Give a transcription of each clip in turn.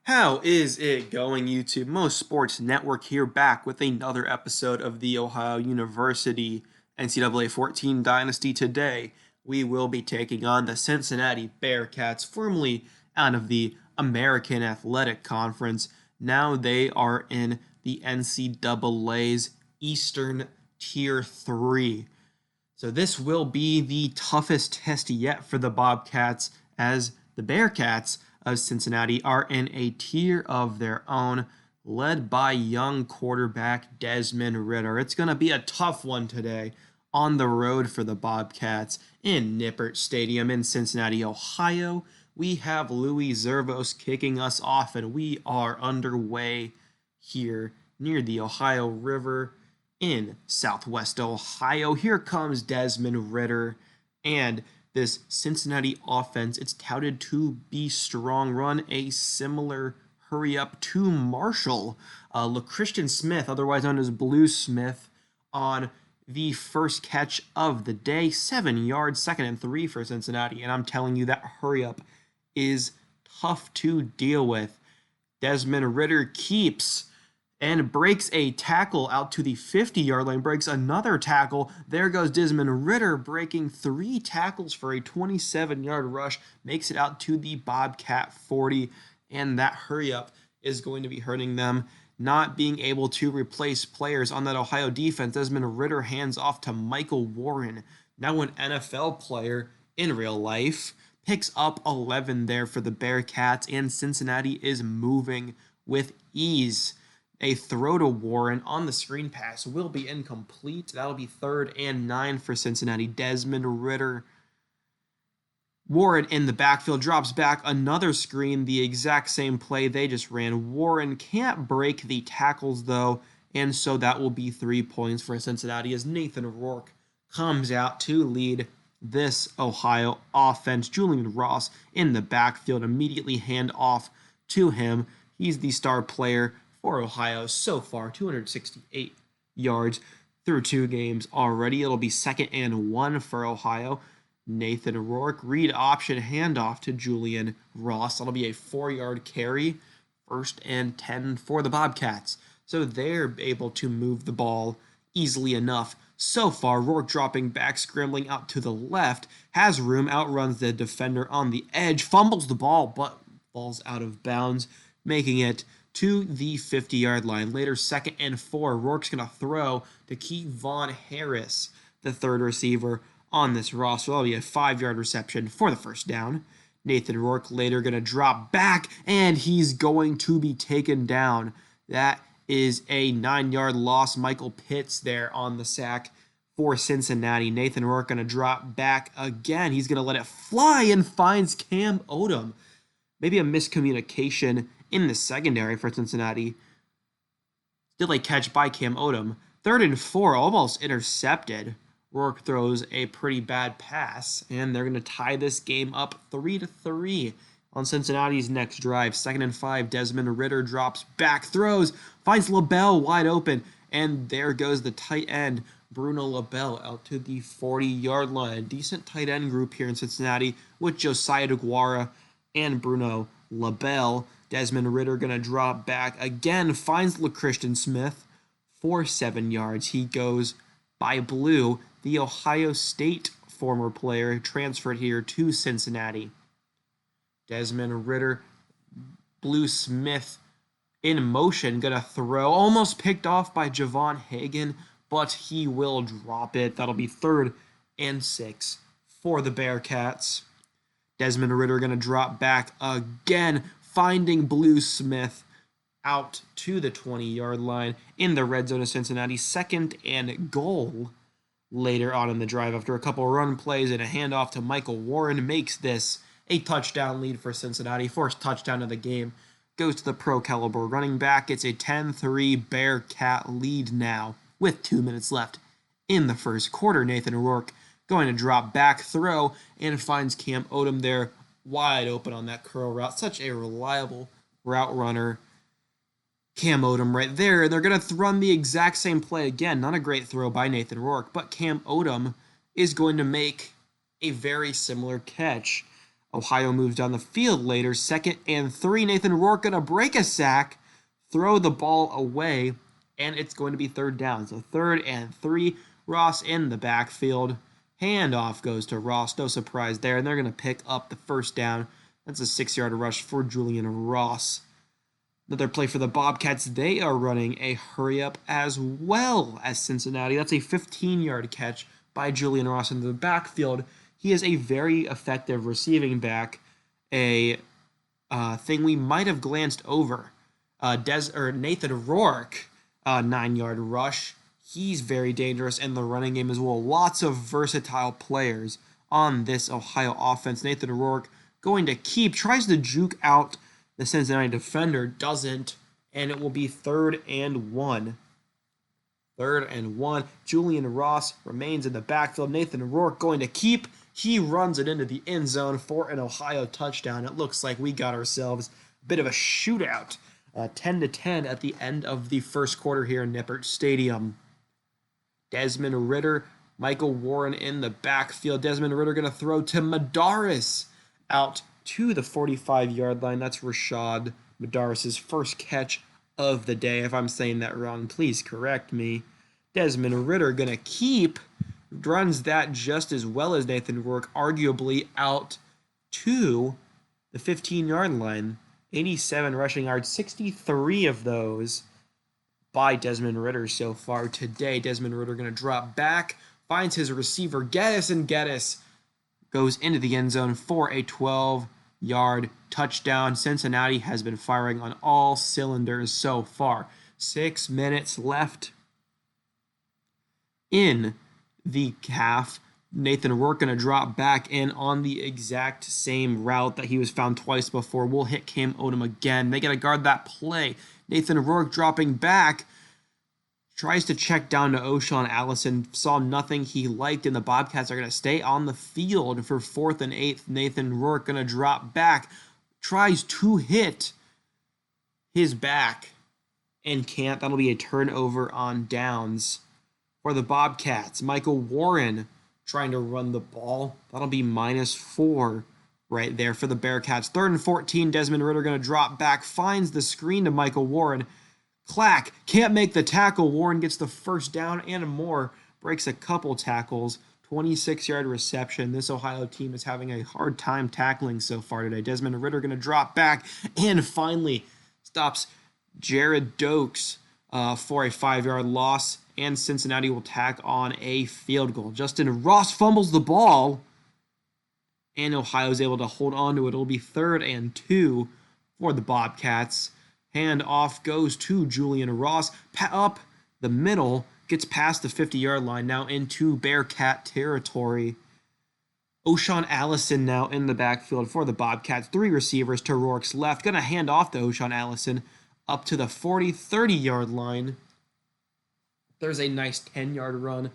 How is it going, YouTube? Most Sports Network here back with another episode of the Ohio University NCAA 14 Dynasty. Today, we will be taking on the Cincinnati Bearcats, formerly out of the American Athletic Conference. Now they are in the NCAA's Eastern Tier 3. So this will be the toughest test yet for the Bobcats, as the Bearcats of Cincinnati are in a tier of their own, led by young quarterback Desmond Ridder. It's going to be a tough one today on the road for the Bobcats in Nippert Stadium in Cincinnati, Ohio. We have Louis Zervos kicking us off, and we are underway here near the Ohio River in Southwest Ohio. Here comes Desmond Ridder, and this Cincinnati offense, it's touted to be strong, run a similar hurry up to Marshall. LaChristian Smith, otherwise known as Blue Smith, on the first catch of the day. 7 yards, 2nd and 3 for Cincinnati, and I'm telling you that hurry up is tough to deal with. Desmond Ridder keeps and breaks a tackle out to the 50-yard line, breaks another tackle. There goes Desmond Ridder, breaking 3 tackles for a 27-yard rush, makes it out to the Bobcat 40, and that hurry-up is going to be hurting them. Not being able to replace players on that Ohio defense, Desmond Ridder hands off to Michael Warren, now an NFL player in real life, picks up 11 there for the Bearcats, and Cincinnati is moving with ease. A throw to Warren on the screen pass will be incomplete. That'll be 3rd and 9 for Cincinnati. Desmond Ridder. Warren in the backfield drops back another screen, the exact same play they just ran. Warren can't break the tackles though, and so that will be 3 points for Cincinnati as Nathan Rourke comes out to lead this Ohio offense. Julian Ross in the backfield, immediately hand off to him. He's the star player for Ohio so far, 268 yards through 2 games already. It'll be 2nd and 1 for Ohio. Nathan Rourke, read option, handoff to Julian Ross. That'll be a 4-yard carry, 1st and 10 for the Bobcats. So they're able to move the ball easily enough. So far, Rourke dropping back, scrambling out to the left, has room, outruns the defender on the edge, fumbles the ball, but falls out of bounds, making it to the 50-yard line. Later, 2nd and 4. Rourke's going to throw to Kevon Harris, the 3rd receiver on this roster. That'll be a 5-yard reception for the 1st down. Nathan Rourke later going to drop back, and he's going to be taken down. That is a 9-yard loss. Michael Pitts there on the sack for Cincinnati. Nathan Rourke going to drop back again. He's going to let it fly and finds Cam Odom. Maybe a miscommunication in the secondary for Cincinnati. Still a catch by Cam Odom. 3rd and 4, almost intercepted. Rourke throws a pretty bad pass, and they're going to tie this game up 3-3 on Cincinnati's next drive. 2nd and 5, Desmond Ridder drops back, throws, finds LaBelle wide open, and there goes the tight end, Bruno LaBelle, out to the 40-yard line. A decent tight end group here in Cincinnati with Josiah DeGuara and Bruno LaBelle. Desmond Ridder going to drop back again, finds LaChristian Smith for 7 yards. He goes by Blue, the Ohio State former player, transferred here to Cincinnati. Desmond Ridder, Blue Smith in motion, going to throw, almost picked off by Javon Hagan, but he will drop it. That'll be 3rd and 6 for the Bearcats. Desmond Ridder going to drop back again, finding Blue Smith out to the 20-yard line in the red zone of Cincinnati. 2nd and goal later on in the drive after a couple run plays and a handoff to Michael Warren makes this a touchdown lead for Cincinnati. 1st touchdown of the game goes to the pro caliber running back. It's a 10-3 Bearcat lead now with 2 minutes left in the 1st quarter. Nathan Rourke going to drop back, throw, and finds Cam Odom there wide open on that curl route. Such a reliable route runner. Cam Odom right there, and they're going to run the exact same play again. Not a great throw by Nathan Rourke, but Cam Odom is going to make a very similar catch. Ohio moves down the field later. 2nd and 3. Nathan Rourke going to break a sack, throw the ball away, and it's going to be 3rd down. So 3rd and 3. Ross in the backfield. Handoff goes to Ross. No surprise there. And they're going to pick up the 1st down. That's a 6-yard rush for Julian Ross. Another play for the Bobcats. They are running a hurry-up as well as Cincinnati. That's a 15-yard catch by Julian Ross in the backfield. He is a very effective receiving back, a thing we might have glanced over. Nathan Rourke, 9-yard rush. He's very dangerous in the running game as well. Lots of versatile players on this Ohio offense. Nathan Rourke going to tries to juke out the Cincinnati defender, doesn't, and it will be 3rd and 1. 3rd and 1. Julian Ross remains in the backfield. Nathan Rourke going to He runs it into the end zone for an Ohio touchdown. It looks like we got ourselves a bit of a shootout. 10-10 at the end of the first quarter here in Nippert Stadium. Desmond Ridder, Michael Warren in the backfield. Desmond Ridder going to throw to Madaris out to the 45-yard line. That's Rashad Madaris' first catch of the day. If I'm saying that wrong, please correct me. Desmond Ridder going to runs that just as well as Nathan Rourke, arguably out to the 15-yard line. 87 rushing yards, 63 of those by Desmond Ridder so far today. Desmond Ridder going to drop back, finds his receiver Geddes, and Geddes goes into the end zone for a 12-yard touchdown. Cincinnati has been firing on all cylinders so far. 6 minutes left in the half. Nathan Rourke going to drop back in on the exact same route that he was found twice before. We'll hit Cam Odom again. They got to guard that play. Nathan Rourke dropping back. Tries to check down to O'Shawn Allison. Saw nothing he liked, and the Bobcats are going to stay on the field for 4th and 8. Nathan Rourke going to drop back. Tries to hit his back and can't. That'll be a turnover on downs for the Bobcats. Michael Warren trying to run the ball. That'll be -4 right there for the Bearcats. 3rd and 14. Desmond Ridder going to drop back. Finds the screen to Michael Warren. Clack can't make the tackle. Warren gets the 1st down and more. Breaks a couple tackles. 26-yard reception. This Ohio team is having a hard time tackling so far today. Desmond Ridder going to drop back and finally stops Jared Dokes for a 5-yard loss. And Cincinnati will tack on a field goal. Justin Ross fumbles the ball, and Ohio is able to hold on to it. It'll be 3rd and 2 for the Bobcats. Handoff goes to Julian Ross. Up the middle, gets past the 50-yard line, now into Bearcat territory. O'Shawn Allison now in the backfield for the Bobcats. 3 receivers to Rourke's left. Going to hand off to O'Shawn Allison up to the 30-yard line. There's a nice 10-yard run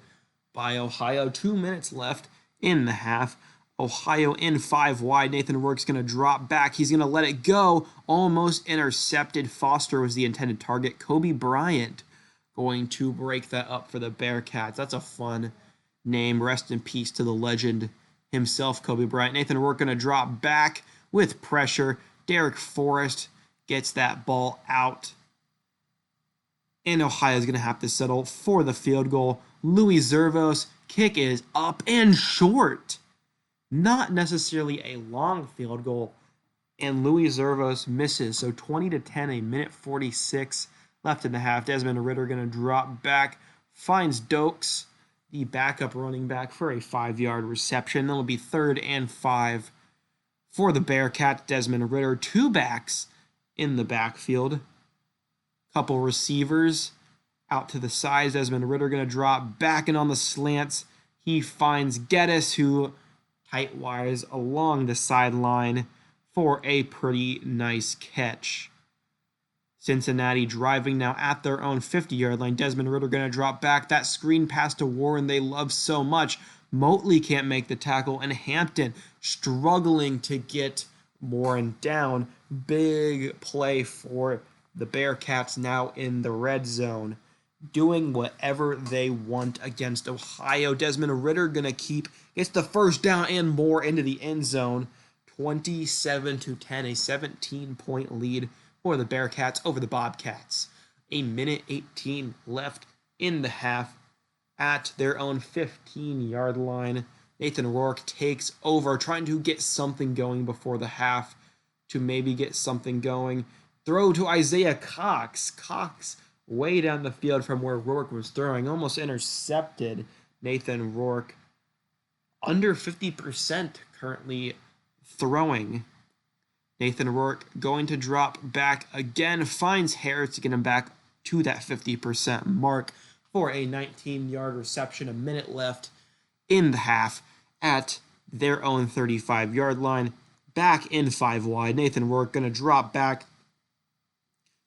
by Ohio. 2 minutes left in the half. Ohio in 5 wide. Nathan Rourke's going to drop back. He's going to let it go. Almost intercepted. Foster was the intended target. Kobe Bryant going to break that up for the Bearcats. That's a fun name. Rest in peace to the legend himself, Kobe Bryant. Nathan Rourke going to drop back with pressure. Derek Forrest gets that ball out. And Ohio is going to have to settle for the field goal. Louis Zervos' kick is up and short. Not necessarily a long field goal. And Louis Zervos misses. So 20-10, a minute 46 left in the half. Desmond Ridder going to drop back. Finds Dokes, the backup running back, for a 5-yard reception. That'll be 3rd and 5 for the Bearcats. Desmond Ridder, 2 backs in the backfield. Couple receivers out to the sides. Desmond Ridder going to drop back, and on the slants, he finds Geddes, who tight wires along the sideline for a pretty nice catch. Cincinnati driving now at their own 50-yard line. Desmond Ridder going to drop back. That screen pass to Warren they love so much. Motley can't make the tackle, and Hampton struggling to get Warren down. Big play for the Bearcats now in the red zone, doing whatever they want against Ohio. Desmond Ridder going to gets the 1st down and more into the end zone. 27-10, a 17-point lead for the Bearcats over the Bobcats. A minute 18 left in the half at their own 15-yard line. Nathan Rourke takes over, trying to get something going before the half to maybe get something going. Throw to Isaiah Cox. Cox way down the field from where Rourke was throwing, almost intercepted Nathan Rourke. Under 50% currently throwing. Nathan Rourke going to drop back again, finds Harris to get him back to that 50% mark for a 19-yard reception. A minute left in the half at their own 35-yard line. Back in 5 wide. Nathan Rourke going to drop back.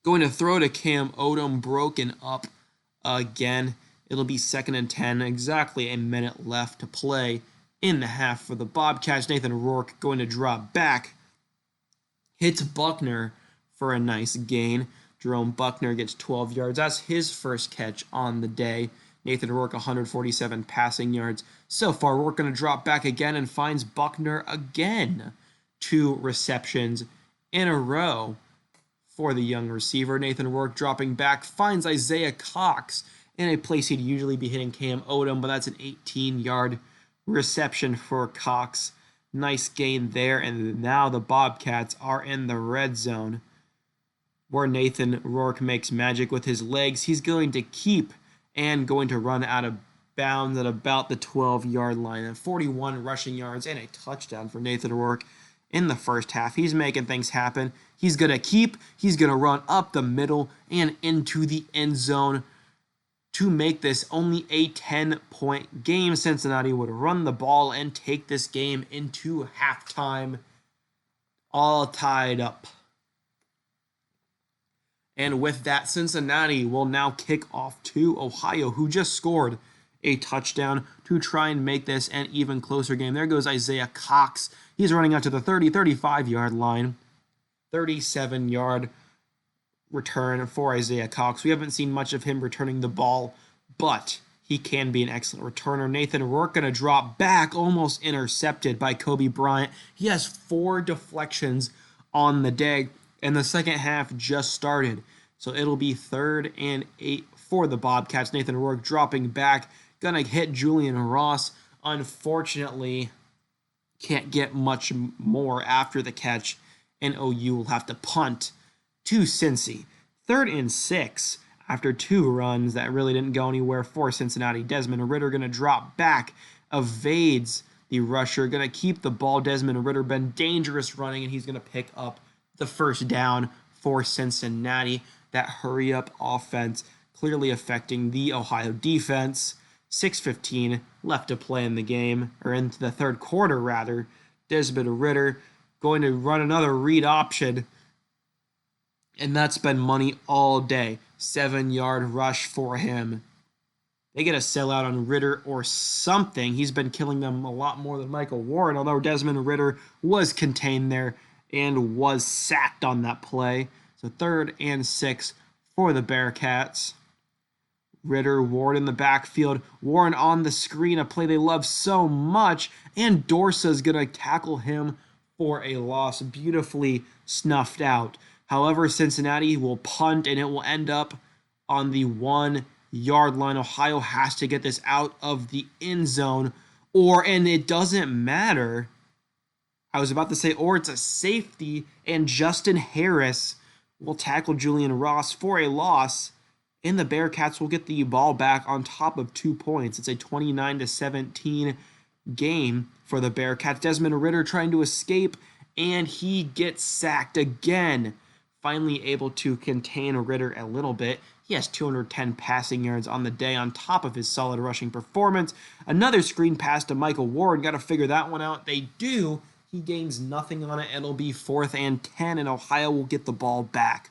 Going to throw to Cam Odom, broken up again. It'll be 2nd and 10, exactly a minute left to play in the half for the Bobcats. Nathan Rourke going to drop back. Hits Buckner for a nice gain. Jerome Buckner gets 12 yards. That's his first catch on the day. Nathan Rourke, 147 passing yards. So far, Rourke going to drop back again and finds Buckner again. 2 receptions in a row for the young receiver. Nathan Rourke dropping back, finds Isaiah Cox in a place he'd usually be hitting Cam Odom, but that's an 18-yard reception for Cox. Nice gain there, and now the Bobcats are in the red zone where Nathan Rourke makes magic with his legs. He's going to keep and going to run out of bounds at about the 12-yard line. And 41 rushing yards and a touchdown for Nathan Rourke in the first half. He's making things happen. He's going to keep. He's going to run up the middle and into the end zone to make this only a 10-point game. Cincinnati would run the ball and take this game into halftime, all tied up. And with that, Cincinnati will now kick off to Ohio, who just scored a touchdown to try and make this an even closer game. There goes Isaiah Cox. He's running out to the 35-yard line. 37-yard return for Isaiah Cox. We haven't seen much of him returning the ball, but he can be an excellent returner. Nathan Rourke going to drop back, almost intercepted by Kobe Bryant. He has 4 deflections on the day, and the second half just started. So it'll be 3rd and 8 for the Bobcats. Nathan Rourke dropping back, going to hit Julian Ross. Unfortunately, can't get much more after the catch, and OU will have to punt to Cincy. 3rd and 6 after 2 runs that really didn't go anywhere for Cincinnati. Desmond Ridder going to drop back, evades the rusher, going to keep the ball. Desmond Ridder been dangerous running, and he's going to pick up the first down for Cincinnati. That hurry-up offense clearly affecting the Ohio defense. 6:15 left to play in the game, or into the third quarter, rather. Desmond Ridder going to run another read option, and that's been money all day. 7-yard rush for him. They get a sellout on Ridder or something. He's been killing them a lot more than Michael Warren, although Desmond Ridder was contained there and was sacked on that play. So 3rd and 6 for the Bearcats. Ridder, Ward in the backfield. Warren on the screen, a play they love so much. And Dorsa's going to tackle him for a loss. Beautifully snuffed out. However, Cincinnati will punt, and it will end up on the 1-yard line. Ohio has to get this out of the end zone, and it doesn't matter. I was about to say, or it's a safety, and Justin Harris will tackle Julian Ross for a loss, and the Bearcats will get the ball back on top of 2 points. It's a 29-17 game for the Bearcats. Desmond Ridder trying to escape, and he gets sacked again. Finally able to contain Ridder a little bit. He has 210 passing yards on the day on top of his solid rushing performance. Another screen pass to Michael Ward. Got to figure that one out. They do. He gains nothing on it. It'll be 4th and 10, and Ohio will get the ball back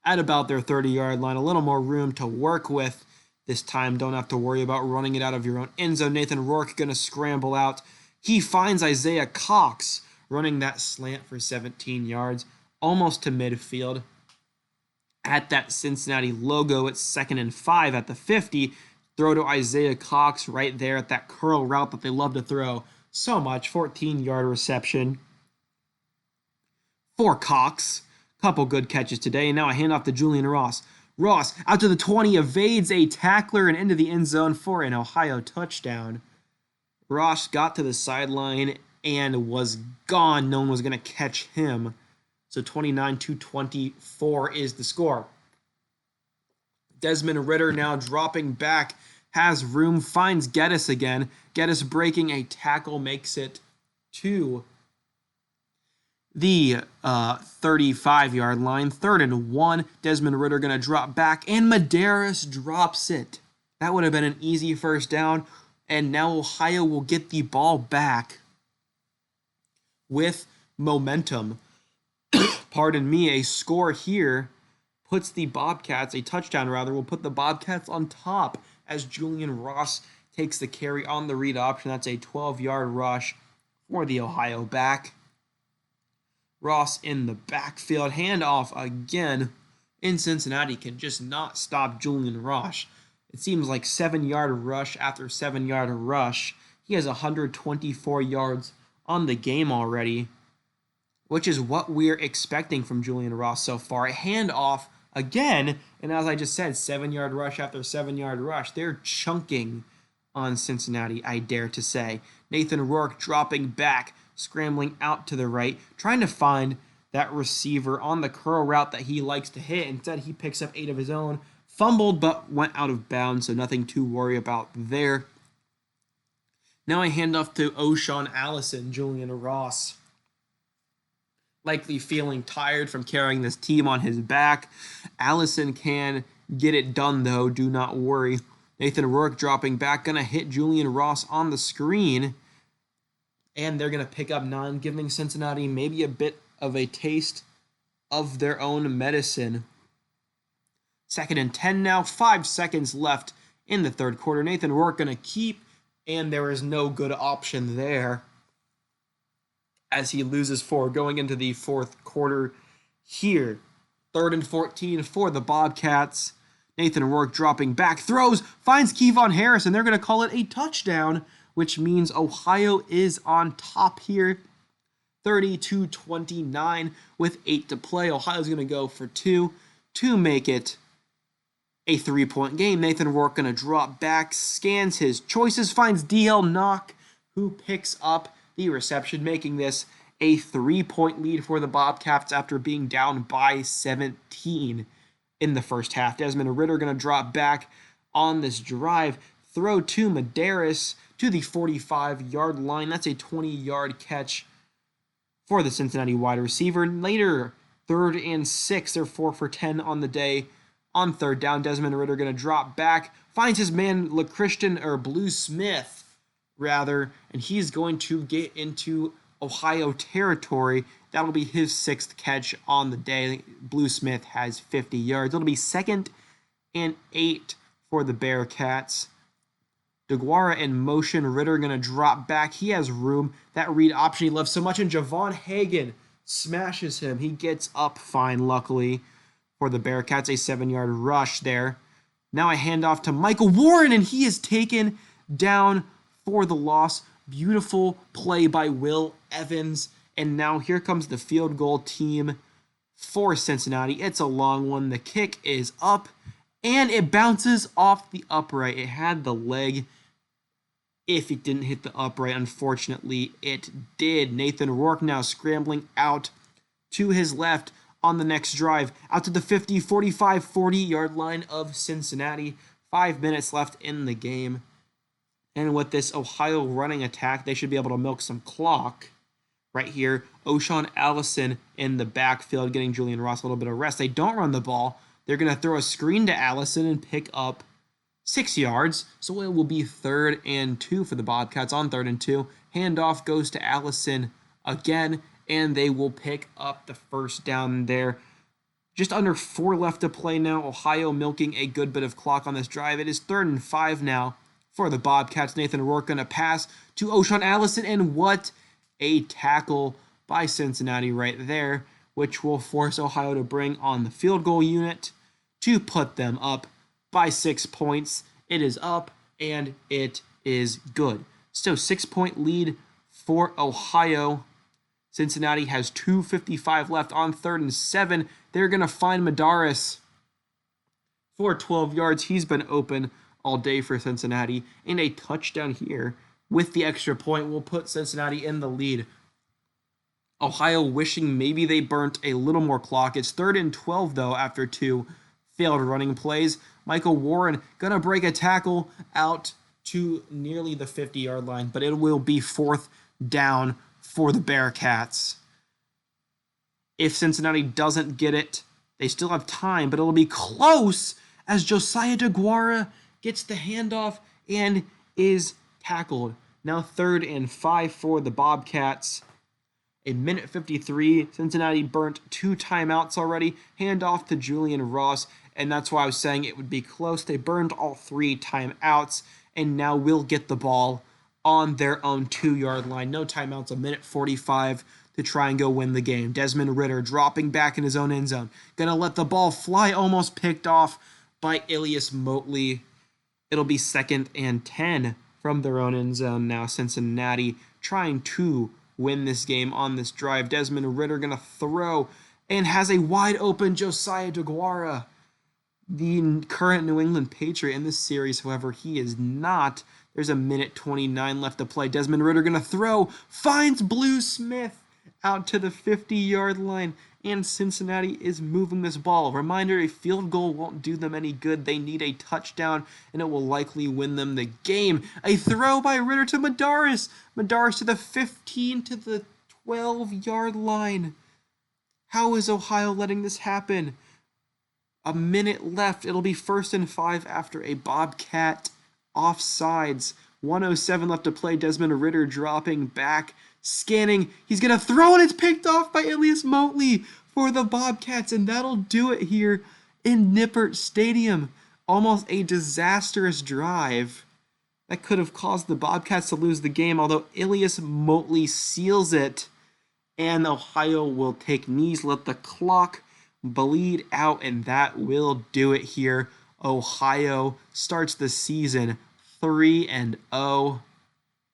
at about their 30-yard line. A little more room to work with this time. Don't have to worry about running it out of your own end zone. Nathan Rourke going to scramble out. He finds Isaiah Cox running that slant for 17 yards, almost to midfield. At that Cincinnati logo, it's 2nd and 5 at the 50. Throw to Isaiah Cox right there at that curl route that they love to throw so much. 14-yard reception for Cox. Couple good catches today, and now a handoff to Julian Ross. Ross out to the 20, evades a tackler and into the end zone for an Ohio touchdown. Ross got to the sideline and was gone. No one was going to catch him. So 29-24 is the score. Desmond Ridder now dropping back, has room, finds Geddes again. Geddes breaking a tackle makes it to the 35-yard line. 3rd and 1. Desmond Ridder going to drop back, and Medeiros drops it. That would have been an easy first down, and now Ohio will get the ball back with momentum. Pardon me, a score here puts the Bobcats, a touchdown rather, will put the Bobcats on top as Julian Ross takes the carry on the read option. That's a 12-yard rush for the Ohio back. Ross in the backfield, handoff again, in Cincinnati can just not stop Julian Ross. It seems like 7-yard rush after 7-yard rush. He has 124 yards on the game already, which is what we're expecting from Julian Ross so far. A handoff again, and as I just said, 7-yard rush after 7-yard rush. They're chunking on Cincinnati, I dare to say. Nathan Rourke dropping back, scrambling out to the right, trying to find that receiver on the curl route that he likes to hit. Instead, he picks up 8 of his own, fumbled but went out of bounds, so nothing to worry about there. Now a handoff to O'Shawn Allison, Julian Ross, likely feeling tired from carrying this team on his back. Allison can get it done, though, do not worry. Nathan Rourke dropping back, going to hit Julian Ross on the screen, and they're going to pick up 9, giving Cincinnati maybe a bit of a taste of their own medicine. 2nd and 10 now, 5 seconds left in the third quarter. Nathan Rourke going to keep, and there is no good option there as he loses 4 going into the fourth quarter here. 3rd and 14 for the Bobcats. Nathan Rourke dropping back, throws, finds Kevon Harris, and they're going to call it a touchdown, which means Ohio is on top here. 32-29 with 8 to play. Ohio's going to go for 2 to make it a 3-point game. Nathan Rourke going to drop back, scans his choices, finds DL Knock, who picks up the reception, making this a 3-point lead for the Bobcats after being down by 17 in the first half. Desmond Ridder going to drop back on this drive, throw to Medeiros to the 45-yard line. That's a 20-yard catch for the Cincinnati wide receiver. Later, 3rd and 6, they're 4 for 10 on the day. On 3rd down, Desmond Ridder going to drop back, finds his man Blue Smith, and he's going to get into Ohio territory. That'll be his 6th catch on the day. Blue Smith has 50 yards. It'll be 2nd and 8 for the Bearcats. DeGuara in motion. Ridder going to drop back. He has room. That read option he loves so much, and Javon Hagan smashes him. He gets up fine, luckily, for the Bearcats. A 7-yard rush there. Now a handoff to Michael Warren, and he is taken down for the loss. Beautiful play by Will Evans. And now here comes the field goal team for Cincinnati. It's a long one. The kick is up, and it bounces off the upright. It had the leg. If it didn't hit the upright, unfortunately, it did. Nathan Rourke now scrambling out to his left on the next drive, out to the 50, 45, 40-yard line of Cincinnati. 5 minutes left in the game. And with this Ohio running attack, they should be able to milk some clock. Right here, O'Shawn Allison in the backfield, getting Julian Ross a little bit of rest. They don't run the ball. They're going to throw a screen to Allison and pick up 6 yards. So it will be 3rd and 2 for the Bobcats on 3rd and 2. Handoff goes to Allison again, and they will pick up the first down there. Just under 4 left to play now. Ohio milking a good bit of clock on this drive. It is 3rd and 5 now for the Bobcats. Nathan Rourke going to pass to O'Shawn Allison, and what a tackle by Cincinnati right there, which will force Ohio to bring on the field goal unit to put them up by 6 points. It is up, and it is good. So 6-point lead for Ohio. Cincinnati has 2:55 left on 3rd and 7. They're going to find Madaris for 12 yards. He's been open all day for Cincinnati. And a touchdown here with the extra point will put Cincinnati in the lead. Ohio wishing maybe they burnt a little more clock. It's 3rd and 12, though, after 2 failed running plays. Michael Warren going to break a tackle out to nearly the 50-yard line, but it will be 4th down for the Bearcats. If Cincinnati doesn't get it, they still have time, but it'll be close as Josiah DeGuara gets the handoff and is tackled. Now 3rd and 5 for the Bobcats. A minute 53. Cincinnati burnt 2 timeouts already. Handoff to Julian Ross, and that's why I was saying it would be close. They burned all 3 timeouts, and now will get the ball on their own 2-yard line. No timeouts, a minute 45 to try and go win the game. Desmond Ridder dropping back in his own end zone. Gonna let the ball fly, almost picked off by Ilias Motley. It'll be 2nd and 10 from their own end zone now. Cincinnati trying to win this game on this drive. Desmond Ridder gonna throw and has a wide open Josiah DeGuara. The current New England Patriot in this series, however, he is not. There's a minute 29 left to play. Desmond Ridder going to throw, finds Blue Smith out to the 50-yard line, and Cincinnati is moving this ball. Reminder, a field goal won't do them any good. They need a touchdown, and it will likely win them the game. A throw by Ridder to Madaris. Madaris to the 15 to the 12-yard line. How is Ohio letting this happen? A minute left. It'll be 1st and 5 after a Bobcat offsides. 1:07 left to play. Desmond Ridder dropping back, scanning. He's going to throw, and it's picked off by Ilias Motley for the Bobcats, and that'll do it here in Nippert Stadium. Almost a disastrous drive that could have caused the Bobcats to lose the game, although Ilias Motley seals it, and Ohio will take knees, let the clock bleed out, and that will do it here. Ohio starts the season 3-0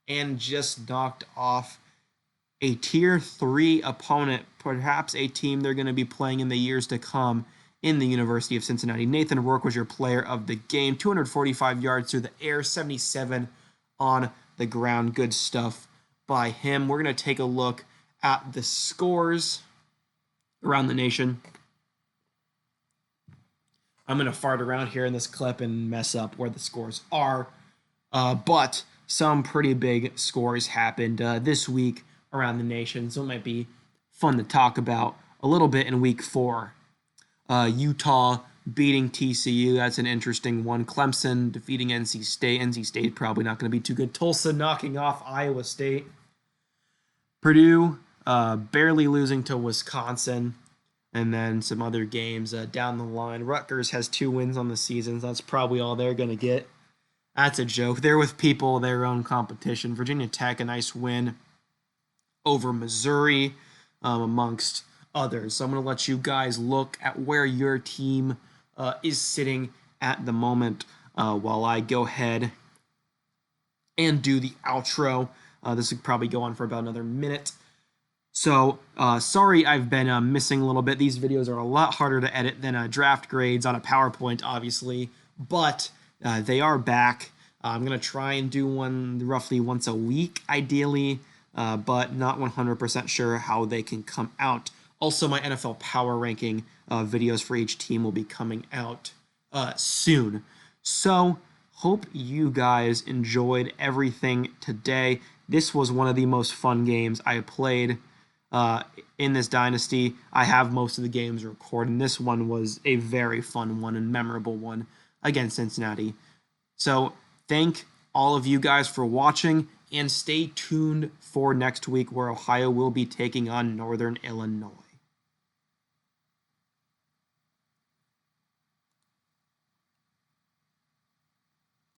and just knocked off a Tier 3 opponent, perhaps a team they're going to be playing in the years to come in the University of Cincinnati. Nathan Rourke was your player of the game. 245 yards through the air, 77 on the ground. Good stuff by him. We're going to take a look at the scores around the nation. I'm going to fart around here in this clip and mess up where the scores are. But some pretty big scores happened this week around the nation, so it might be fun to talk about a little bit in week 4. Utah beating TCU, that's an interesting one. Clemson defeating NC State. NC State probably not going to be too good. Tulsa knocking off Iowa State. Purdue barely losing to Wisconsin. And then some other games down the line. Rutgers has 2 wins on the season. So that's probably all they're going to get. That's a joke. They're with people, their own competition. Virginia Tech, a nice win over Missouri, amongst others. So I'm going to let you guys look at where your team is sitting at the moment while I go ahead and do the outro. This would probably go on for about another minute. So, sorry I've been missing a little bit. These videos are a lot harder to edit than draft grades on a PowerPoint, obviously, but they are back. I'm going to try and do one roughly once a week, ideally, but not 100% sure how they can come out. Also, my NFL Power Ranking videos for each team will be coming out soon. So, hope you guys enjoyed everything today. This was one of the most fun games I played in this Dynasty. I have most of the games recorded, and this one was a very fun one and memorable one against Cincinnati. So thank all of you guys for watching, and stay tuned for next week where Ohio will be taking on Northern Illinois.